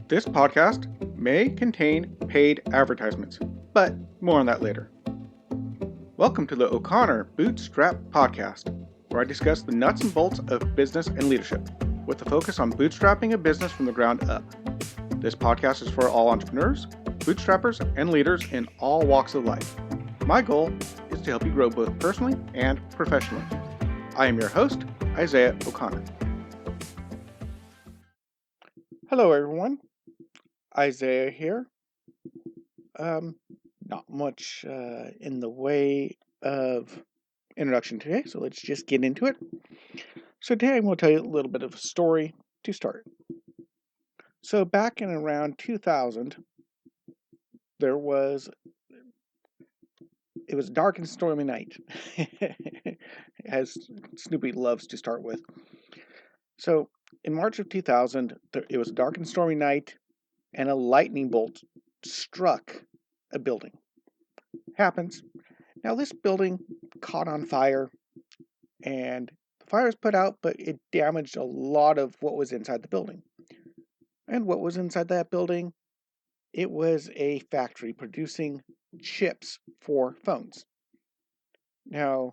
This podcast may contain paid advertisements, but more on that later. Welcome to the O'Connor Bootstrap podcast, where I discuss the nuts and bolts of business and leadership, with a focus on bootstrapping a business from the ground up. This podcast is for all entrepreneurs, bootstrappers, and leaders in all walks of life. My goal is to help you grow both personally and professionally. I am your host, Isaiah O'Connor. Hello, everyone. Isaiah here. Not much in the way of introduction today, so let's just get into it. So today I'm going to tell you a little bit of a story to start. So back in around 2000, it was a dark and stormy night, as Snoopy loves to start with. So in March of 2000, it was a dark and stormy night, and a lightning bolt struck a building. Happens. Now this building caught on fire, and the fire was put out, but it damaged a lot of what was inside the building. And what was inside that building? It was a factory producing chips for phones. Now,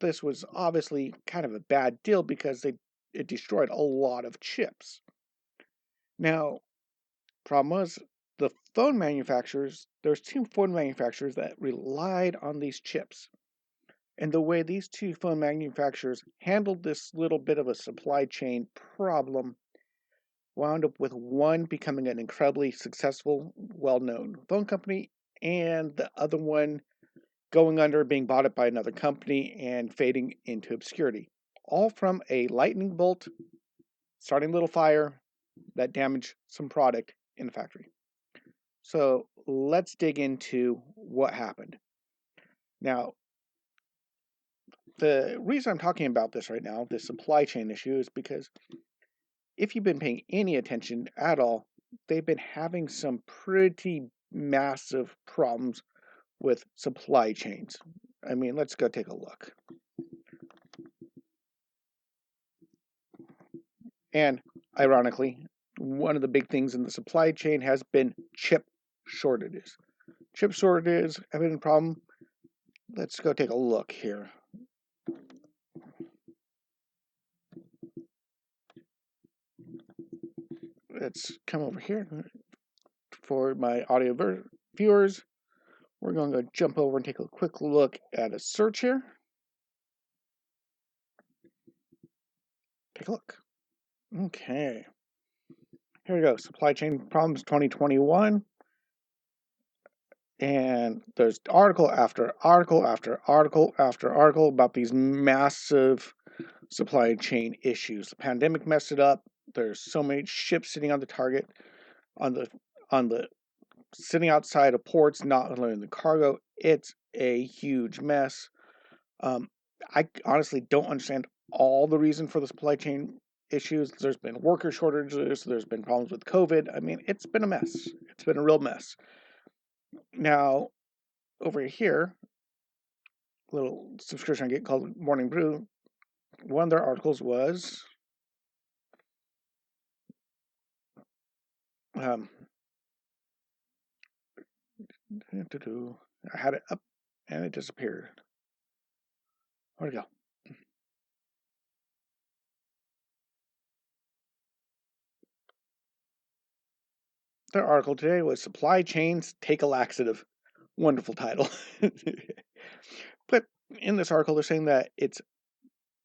this was obviously kind of a bad deal because it destroyed a lot of chips. Now, problem was, the phone manufacturers, there's two phone manufacturers that relied on these chips. And the way these two phone manufacturers handled this little bit of a supply chain problem wound up with one becoming an incredibly successful, well-known phone company, and the other one going under, being bought up by another company, and fading into obscurity. All from a lightning bolt, starting a little fire that damaged some product in the factory. So let's dig into what happened. Now, the reason I'm talking about this right now, this supply chain issue, is because if you've been paying any attention at all, they've been having some pretty massive problems with supply chains. I mean, let's go take a look. And ironically, one of the big things in the supply chain has been chip shortages. Chip shortages have been a problem. Let's go take a look here. Let's come over here for my audio viewers. We're going to jump over and take a quick look at a search here. Take a look. Okay. Here we go. Supply chain problems 2021. And there's article after article after article after article about these massive supply chain issues. The pandemic messed it up. There's so many ships sitting on the target, on the sitting outside of ports, not unloading the cargo. It's a huge mess. I honestly don't understand all the reason for the supply chain issues. There's been worker shortages. There's been problems with COVID. I mean, it's been a mess. It's been a real mess. Now, over here, a little subscription I get called Morning Brew. One of their articles was I had it up and it disappeared. Where'd it go? Their article today was Supply Chains Take a Laxative. Wonderful title. But in this article, they're saying that it's,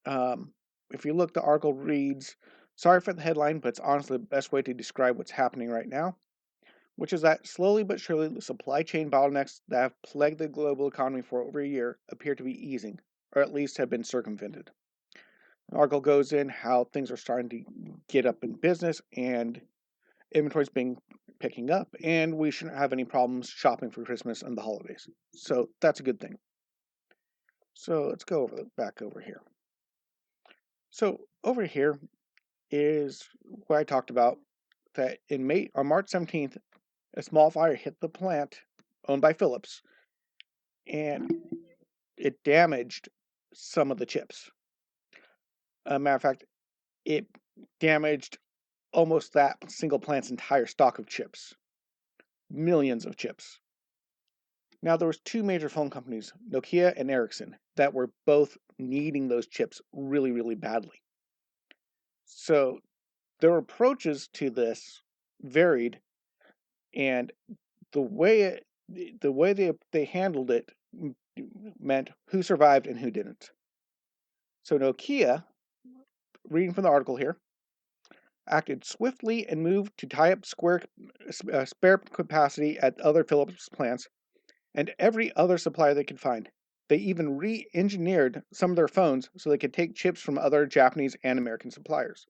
if you look, the article reads, sorry for the headline, but it's honestly the best way to describe what's happening right now, which is that slowly but surely the supply chain bottlenecks that have plagued the global economy for over a year appear to be easing, or at least have been circumvented. The article goes in how things are starting to get up in business and inventory's picking up, and we shouldn't have any problems shopping for Christmas and the holidays. So that's a good thing. So let's go back over here. So over here is what I talked about, that on March 17th, a small fire hit the plant owned by Philips, and it damaged some of the chips. Matter of fact, it damaged almost that single plant's entire stock of chips. Millions of chips. Now, there was two major phone companies, Nokia and Ericsson, that were both needing those chips really, really badly. So their approaches to this varied, and the way they handled it meant who survived and who didn't. So Nokia, reading from the article here, acted swiftly and moved to tie up spare capacity at other Philips plants and every other supplier they could find. They even re-engineered some of their phones so they could take chips from other Japanese and American suppliers.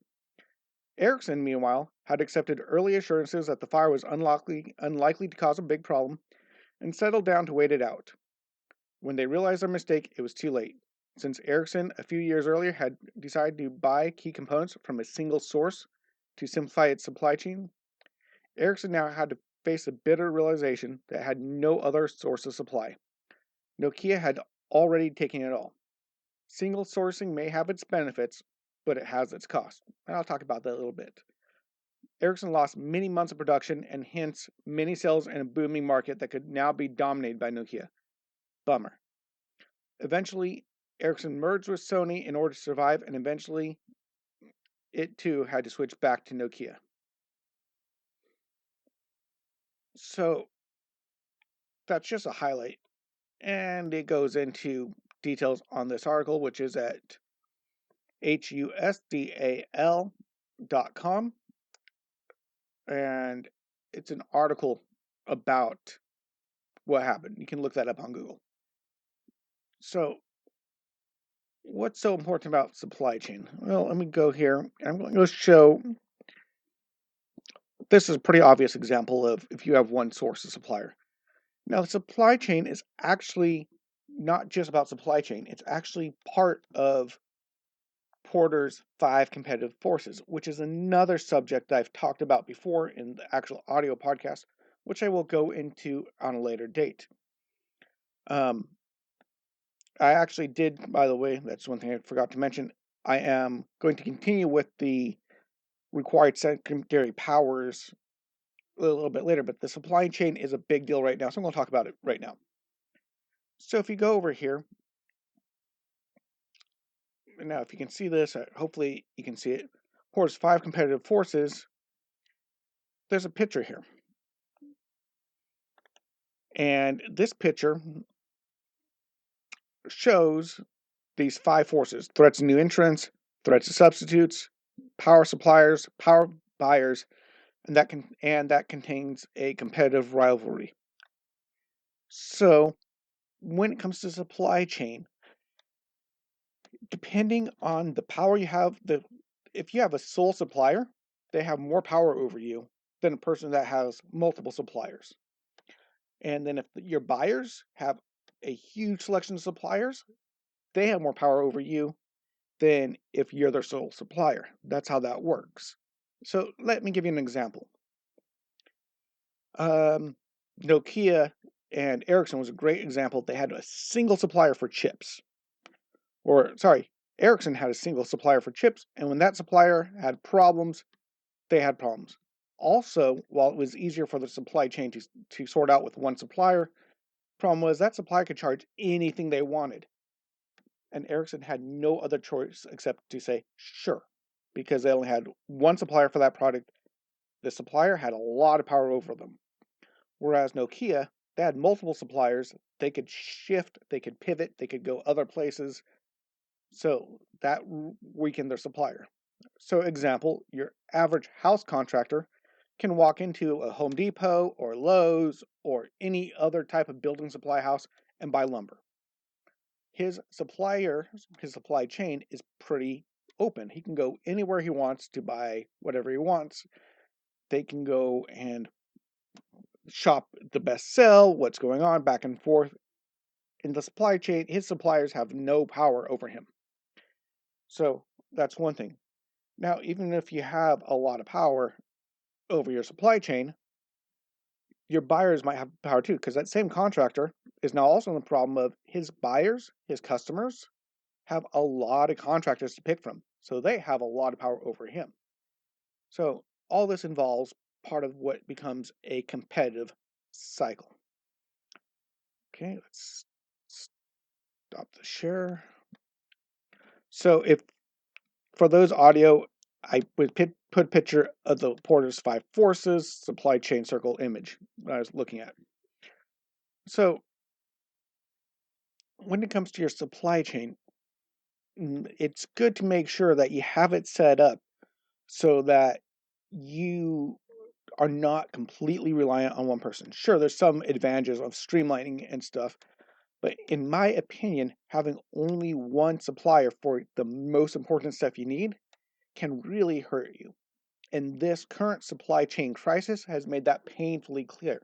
Ericsson, meanwhile, had accepted early assurances that the fire was unlikely to cause a big problem and settled down to wait it out. When they realized their mistake, it was too late. Since Ericsson, a few years earlier, had decided to buy key components from a single source to simplify its supply chain, Ericsson now had to face the bitter realization that it had no other source of supply. Nokia had already taken it all. Single sourcing may have its benefits, but it has its cost. And I'll talk about that a little bit. Ericsson lost many months of production and hence many sales in a booming market that could now be dominated by Nokia. Bummer. Eventually, Ericsson merged with Sony in order to survive, and eventually it too had to switch back to Nokia. So that's just a highlight. And it goes into details on this article, which is at husdal.com. And it's an article about what happened. You can look that up on Google. So, what's so important about supply chain? Well, let me go here. I'm going to show. This is a pretty obvious example of if you have one source of supplier. Now, the supply chain is actually not just about supply chain. It's actually part of Porter's 5 competitive forces, which is another subject that I've talked about before in the actual audio podcast, which I will go into on a later date. I actually did, by the way, that's one thing I forgot to mention. I am going to continue with the required secondary powers a little bit later, but the supply chain is a big deal right now, so I'm going to talk about it right now. So if you go over here, now if you can see this, hopefully you can see it. Porter's 5 competitive forces. There's a picture here. And this picture shows these 5 forces: threats to new entrants, threats to substitutes, power suppliers, power buyers, and that contains a competitive rivalry. So when it comes to supply chain, depending on the power you have, if you have a sole supplier, they have more power over you than a person that has multiple suppliers. And then if your buyers have a huge selection of suppliers, they have more power over you than if you're their sole supplier. That's how that works. So let me give you an example. Nokia and Ericsson was a great example. They had a single supplier for chips. Ericsson had a single supplier for chips, and when that supplier had problems, they had problems. Also, while it was easier for the supply chain to sort out with one supplier, problem was that supplier could charge anything they wanted. And Ericsson had no other choice except to say, sure, because they only had one supplier for that product. The supplier had a lot of power over them. Whereas Nokia, they had multiple suppliers. They could shift, they could pivot, they could go other places. So that weakened their supplier. So example, your average house contractor can walk into a Home Depot or Lowe's or any other type of building supply house and buy lumber. His supply chain is pretty open. He can go anywhere he wants to buy whatever he wants. They can go and shop the best sell, what's going on, back and forth. In the supply chain, his suppliers have no power over him. So that's one thing. Now, even if you have a lot of power over your supply chain, your buyers might have power too, because that same contractor is now also in the problem of his buyers, his customers, have a lot of contractors to pick from. So they have a lot of power over him. So all this involves part of what becomes a competitive cycle. Okay, let's stop the share. So if for those audio, I would put a picture of the Porter's 5 forces supply chain circle image I was looking at. So when it comes to your supply chain, it's good to make sure that you have it set up so that you are not completely reliant on one person. Sure, there's some advantages of streamlining and stuff, but in my opinion, having only one supplier for the most important stuff you need can really hurt you. And this current supply chain crisis has made that painfully clear.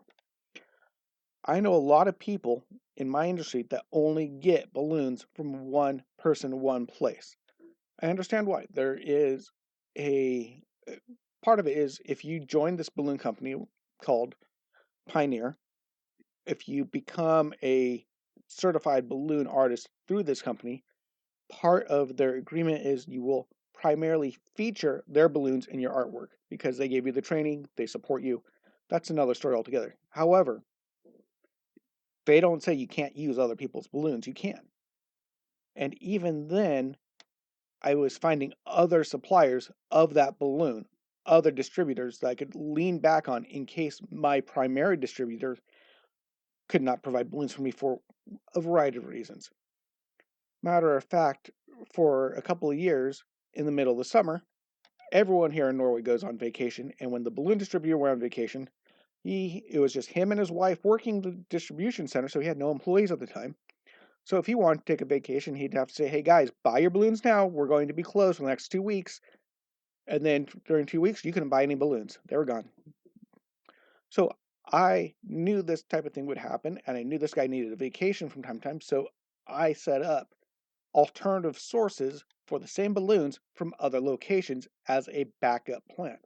I know a lot of people in my industry that only get balloons from one person, one place. I understand why. There is a part of it is if you join this balloon company called Pioneer, if you become a certified balloon artist through this company, part of their agreement is you will primarily feature their balloons in your artwork because they gave you the training, they support you. That's another story altogether. However, they don't say you can't use other people's balloons. You can. And even then, I was finding other suppliers of that balloon, other distributors that I could lean back on in case my primary distributor could not provide balloons for me for a variety of reasons. Matter of fact, for a couple of years in the middle of the summer, everyone here in Norway goes on vacation, and when the balloon distributor went on vacation, it was just him and his wife working the distribution center, so he had no employees at the time. So if he wanted to take a vacation, he'd have to say, hey guys, buy your balloons now. We're going to be closed for the next 2 weeks. And then during 2 weeks, you couldn't buy any balloons. They were gone. So I knew this type of thing would happen, and I knew this guy needed a vacation from time to time. So I set up alternative sources for the same balloons from other locations as a backup plan.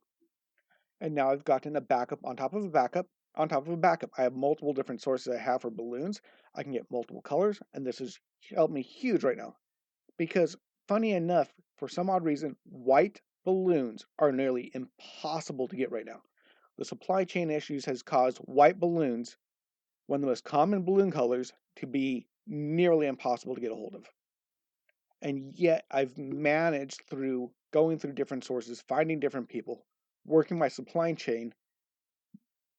And now I've gotten a backup on top of a backup on top of a backup. I have multiple different sources I have for balloons. I can get multiple colors, and this has helped me huge right now. Because funny enough, for some odd reason, white balloons are nearly impossible to get right now. The supply chain issues has caused white balloons, one of the most common balloon colors, to be nearly impossible to get a hold of. And yet I've managed through going through different sources, finding different people, working my supply chain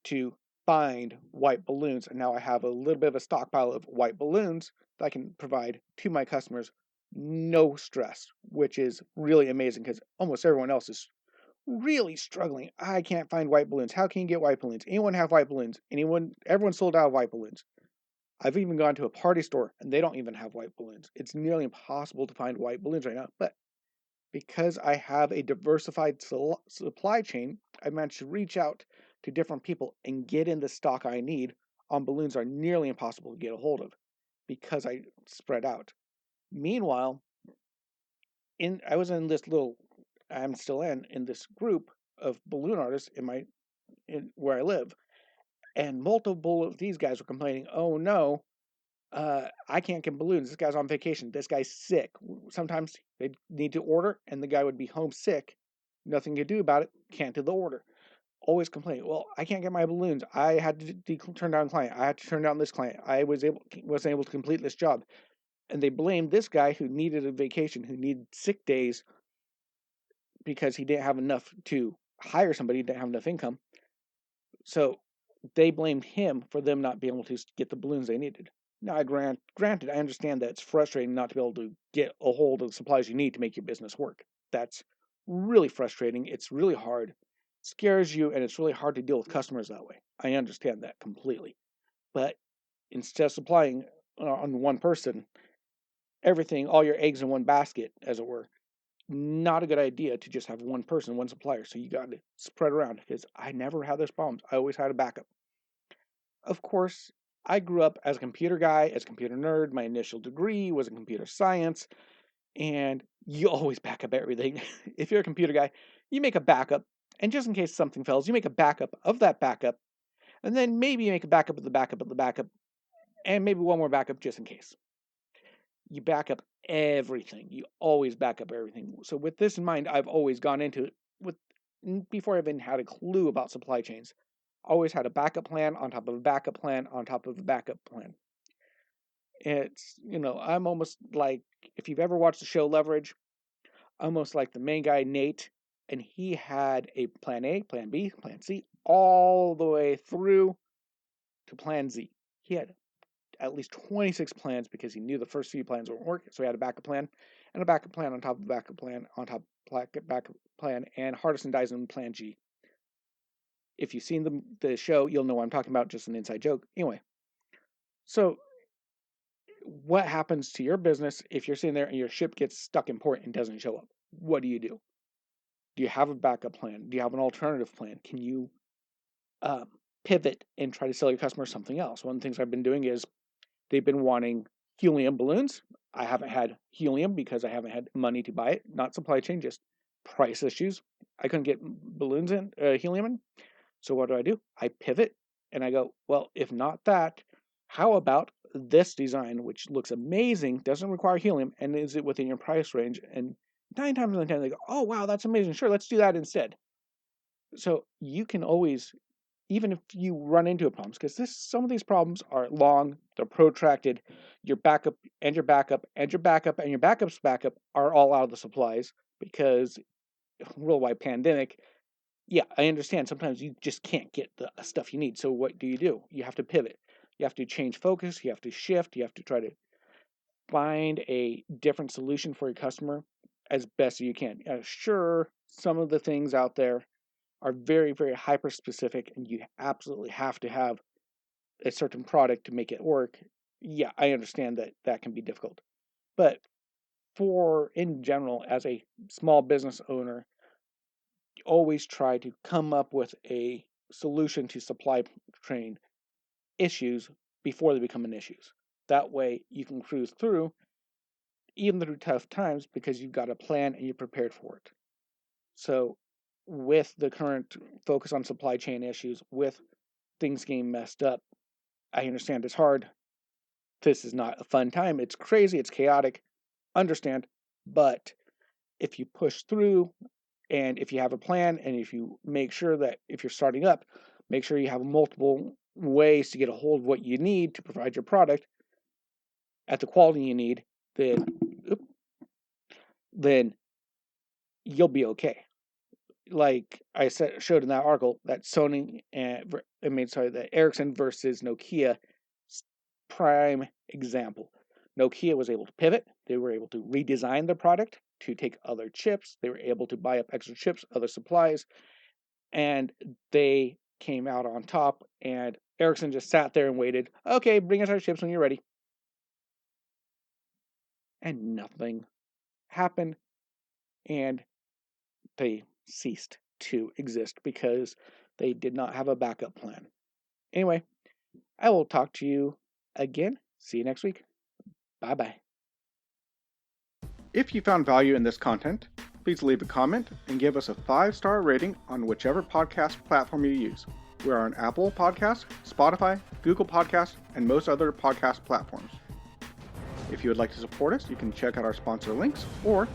to find white balloons. And now I have a little bit of a stockpile of white balloons that I can provide to my customers, no stress, which is really amazing because almost everyone else is really struggling. I can't find white balloons. How can you get white balloons? Anyone have white balloons? Everyone sold out of white balloons. I've even gone to a party store and they don't even have white balloons. It's nearly impossible to find white balloons right now. But because I have a diversified supply chain, I managed to reach out to different people and get in the stock I need on balloons are nearly impossible to get a hold of because I spread out. Meanwhile, I was in this I'm still in this group of balloon artists where I live, and multiple of these guys were complaining, "Oh no, I can't get balloons. This guy's on vacation. This guy's sick." Sometimes they'd need to order, and the guy would be home sick. Nothing to do about it. Can't do the order. Always complain. Well, I can't get my balloons. I had to turn down a client. I had to turn down this client. I wasn't able to complete this job, and they blamed this guy who needed a vacation, who needed sick days because he didn't have enough to hire somebody. He didn't have enough income. So they blamed him for them not being able to get the balloons they needed. Now, granted, I understand that it's frustrating not to be able to get a hold of the supplies you need to make your business work. That's really frustrating. It's really hard, scares you, and it's really hard to deal with customers that way. I understand that completely. But instead of supplying on one person, everything, all your eggs in one basket, as it were, not a good idea to just have one person, one supplier. So you got to spread around because I never had those problems. I always had a backup. Of course, I grew up as a computer guy, as a computer nerd. My initial degree was in computer science, and you always back up everything. If you're a computer guy, you make a backup, and just in case something fails, you make a backup of that backup, and then maybe you make a backup of the backup of the backup, and maybe one more backup just in case. You back up everything. You always back up everything. So with this in mind, I've always gone into it with before I even had a clue about supply chains. Always had a backup plan on top of a backup plan on top of a backup plan. It's, I'm almost like, if you've ever watched the show Leverage, almost like the main guy, Nate, and he had a plan A, plan B, plan C, all the way through to plan Z. He had at least 26 plans because he knew the first few plans wouldn't work, so he had a backup plan, and a backup plan on top of a backup plan on top of backup plan, and Hardison Dyson plan G. If you've seen the show, you'll know what I'm talking about, just an inside joke. Anyway, so what happens to your business if you're sitting there and your ship gets stuck in port and doesn't show up? What do you do? Do you have a backup plan? Do you have an alternative plan? Can you pivot and try to sell your customers something else? One of the things I've been doing is they've been wanting helium balloons. I haven't had helium because I haven't had money to buy it. Not supply chain, just price issues. I couldn't get balloons in, helium in. So what do? I pivot and I go, well, if not that, how about this design, which looks amazing, doesn't require helium, and is it within your price range? And 9 times out of 10, they go, oh, wow, that's amazing. Sure, let's do that instead. So you can always, even if you run into problems, because some of these problems are long, they're protracted, your backup and your backup and your backup and your backup's backup are all out of the supplies because worldwide pandemic. Yeah, I understand. Sometimes you just can't get the stuff you need. So what do? You have to pivot. You have to change focus. You have to shift. You have to try to find a different solution for your customer as best as you can. Sure, some of the things out there are very, very hyper specific, and you absolutely have to have a certain product to make it work. Yeah, I understand that can be difficult. But in general, as a small business owner, always try to come up with a solution to supply chain issues before they become an issue. That way you can cruise through, even through tough times, because you've got a plan and you're prepared for it. So with the current focus on supply chain issues, with things getting messed up, I understand it's hard. This is not a fun time. It's crazy. It's chaotic. Understand. But if you push through, and if you have a plan, and if you make sure that if you're starting up, make sure you have multiple ways to get a hold of what you need to provide your product at the quality you need, then you'll be okay. Like I showed in that article, that that Ericsson versus Nokia prime example. Nokia was able to pivot. They were able to redesign the product to take other chips. They were able to buy up extra chips, other supplies, and they came out on top. And Ericsson just sat there and waited. Okay, bring us our chips when you're ready. And nothing happened, and they ceased to exist because they did not have a backup plan. Anyway, I will talk to you again. See you next week. Bye-bye. If you found value in this content, please leave a comment and give us a 5-star rating on whichever podcast platform you use. We are on Apple Podcasts, Spotify, Google Podcasts, and most other podcast platforms. If you would like to support us, you can check out our sponsor links, or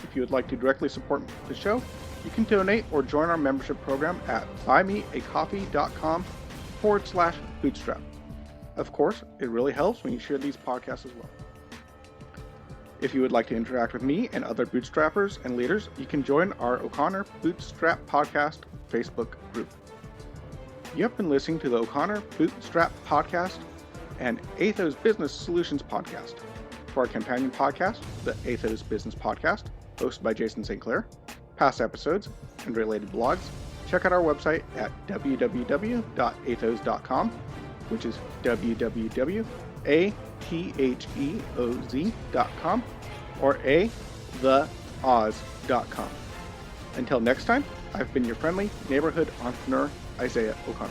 if you would like to directly support the show, you can donate or join our membership program at buymeacoffee.com/bootstrap. Of course, it really helps when you share these podcasts as well. If you would like to interact with me and other bootstrappers and leaders, you can join our O'Connor Bootstrap Podcast Facebook group. You have been listening to the O'Connor Bootstrap Podcast and Atheoz Business Solutions Podcast. For our companion podcast, the Atheoz Business Podcast, hosted by Jason St. Clair, past episodes, and related blogs, check out our website at www.atheoz.com, which is www.atheoz.com, or theoz.com. Until next time, I've been your friendly neighborhood entrepreneur, Isaiah O'Connor.